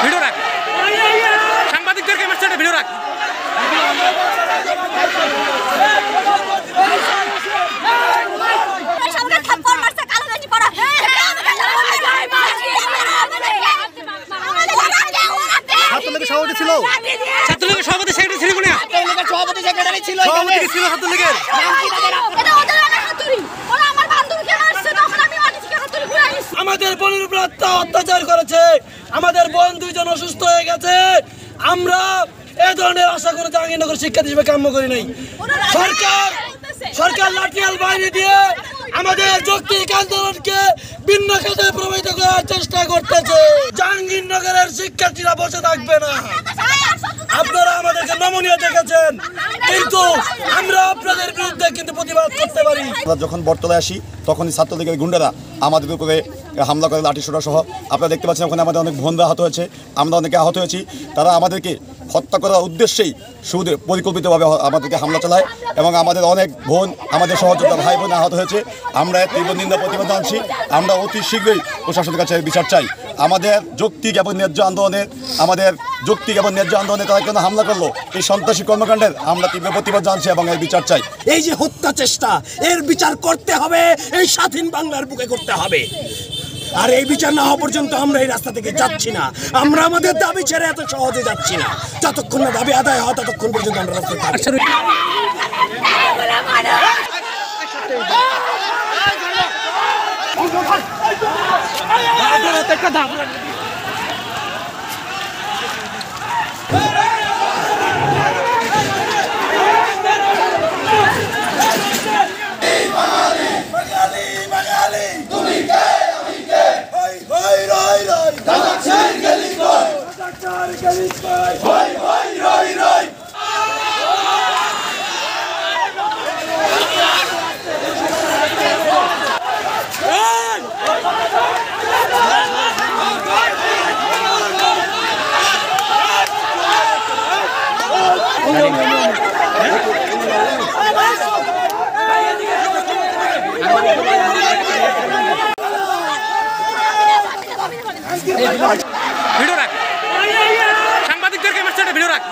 Video রাখ, সাংবাদিকদেরকে আমার সাথে ভিডিও রাখ। ছাত্রলীগের সভাপতি ছিল, ছাত্রলীগের সভাপতি সেক্রেটারি ছিল না, সভাপতি সেক্রেটারি ছিল, সভাপতি ছিল ছাত্রলীগের। আমাদের বোনের উপর অত্যাচার করেছে, আমাদের বোন দুইজন অসুস্থ হয়ে গেছে। আমরা এ ধরনের আশা করে জাহাঙ্গীরনগর শিক্ষার্থী হিসেবে কাম্য করি নাই। সরকার লাঠিয়াল বাহিনী দিয়ে আমাদের যৌক্তিক আন্দোলনকে ভিন্ন খাতে প্রভাবিত করার চেষ্টা করতেছে। জাহাঙ্গীরনগরের শিক্ষার্থীরা বসে থাকবে না। আপনারা আমাদেরকে নমনীয় দেখেছেন, কিন্তু আমরা আপনাদের বিরুদ্ধে কিন্তু প্রতিবাদ করতে পারি। যখন বটতলায় আসি তখনই ছাত্রলীগের গুন্ডারা আমাদের উপরে হামলা করে, লাঠিসোঁটা সহ। আপনারা দেখতে পাচ্ছেন ওখানে আমাদের অনেক বোনরা আহত হয়েছে, আমরা অনেকে আহত হয়েছি। তারা আমাদেরকে হত্যা করার উদ্দেশ্যেই শুধু পরিকল্পিতভাবে আমাদেরকে হামলা চালায় এবং আমাদের অনেক বোন, আমাদের সহযোদ্ধা ভাই বোন আহত হয়েছে। আমরা তীব্র নিন্দা প্রতিবাদ জানাচ্ছি। আমরা অতি শীঘ্রই প্রশাসনের কাছে বিচার চাই। আমাদের যৌক্তিক এবং ন্যায্য আন্দোলনে তারা কেন হামলা করলো, এই সন্ত্রাসী কর্মকাণ্ডের আমরা তীব্র প্রতিবাদ জানাচ্ছি এবং এর বিচার চাই। এই যে হত্যা চেষ্টা, এর বিচার করতে হবে, এই স্বাধীন বাংলার বুকে করতে হবে। আর এই বিচার না হওয়া পর্যন্ত আমরা এই রাস্তা থেকে যাচ্ছি না। আমরা আমাদের দাবি ছেড়ে এত সহজে যাচ্ছি না। যতক্ষণ না দাবি আদায় হয় ততক্ষণ পর্যন্ত আমরা রাস্তায় থাকছি। ভিডিও রাখ, সাংবাদিকদেরকে আমার সাথে ভিডিও রাখ।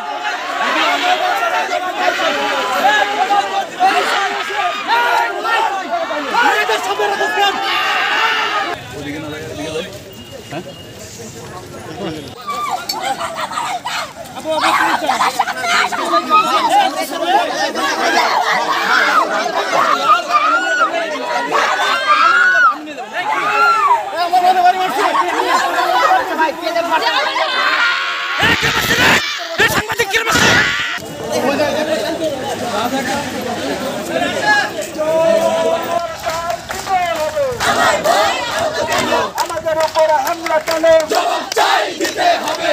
আমাদের উপর হামলা চালে জবাব চাই দিতে হবে।